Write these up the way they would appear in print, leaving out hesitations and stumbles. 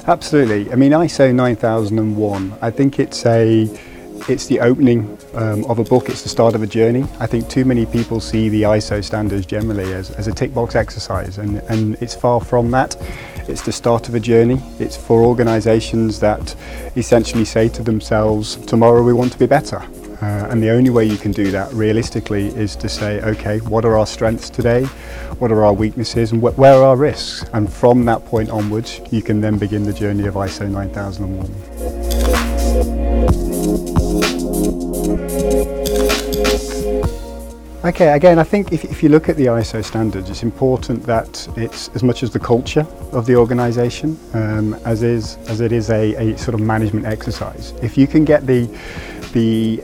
Absolutely. I mean, ISO 9001, I think it's the opening of a book, it's the start of a journey. I think too many people see the ISO standards generally as a tick box exercise, and it's far from that. It's the start of a journey. It's for organisations that essentially say to themselves, tomorrow we want to be better. And the only way you can do that realistically is to say, okay, what are our strengths today? What are our weaknesses, and where are our risks? And from that point onwards, you can then begin the journey of ISO 9001. Okay, again, I think if you look at the ISO standards, it's important that it's as much as the culture of the organisation as it is a sort of management exercise. If you can get the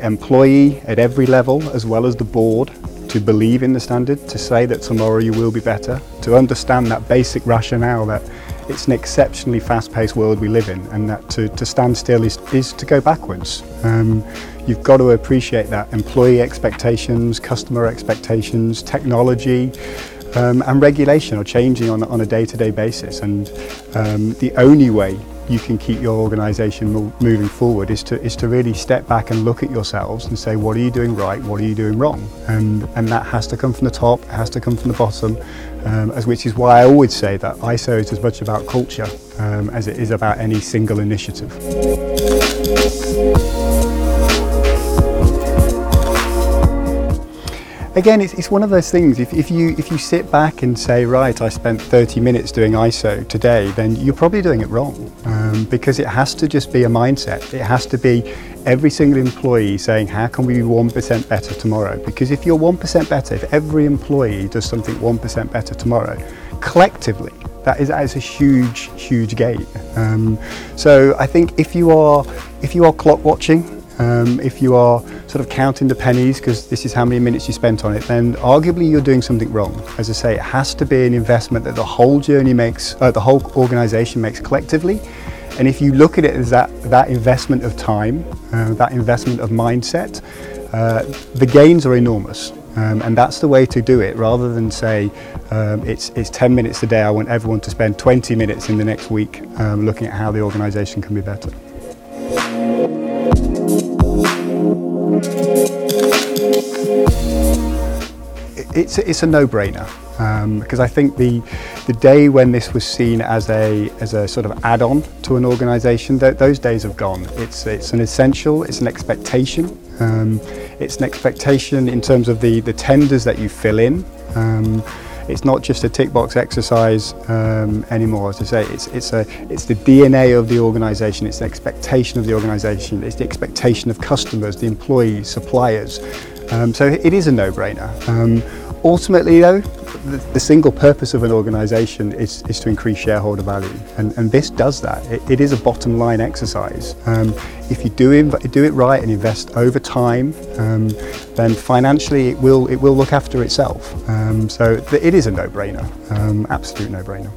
employee at every level, as well as the board, to believe in the standard, to say that tomorrow you will be better, to understand that basic rationale that it's an exceptionally fast-paced world we live in, and that to stand still is to go backwards. You've got to appreciate that employee expectations, customer expectations, technology and regulation are changing on a day-to-day basis, and the only way you can keep your organisation moving forward is to really step back and look at yourselves and say, what are you doing right, what are you doing wrong? And that has to come from the top, it has to come from the bottom, which is why I always say that ISO is as much about culture as it is about any single initiative. Again, it's one of those things, if you sit back and say, right, I spent 30 minutes doing ISO today, then you're probably doing it wrong, because it has to just be a mindset. It has to be every single employee saying, how can we be 1% better tomorrow? Because if you're 1% better, if every employee does something 1% better tomorrow, collectively, that is a huge, huge gain. So I think if you are clock watching, if you are sort of counting the pennies because this is how many minutes you spent on it, then arguably you're doing something wrong. As I say, it has to be an investment that the whole journey makes, the whole organisation makes collectively. And if you look at it as that investment of time, that investment of mindset, the gains are enormous. And that's the way to do it, rather than say it's 10 minutes a day. I want everyone to spend 20 minutes in the next week looking at how the organisation can be better. It's a no-brainer, because I think the day when this was seen as a sort of add-on to an organisation, those days have gone. It's an essential, it's an expectation. It's an expectation in terms of the tenders that you fill in. It's not just a tick box exercise anymore. As I say, it's the DNA of the organisation. It's the expectation of the organisation. It's the expectation of customers, the employees, suppliers. So it is a no-brainer. Ultimately though, the single purpose of an organisation is to increase shareholder value, and this does that. It is a bottom line exercise. If you do it right and invest over time, then financially it will look after itself. So it is a no-brainer, absolute no-brainer.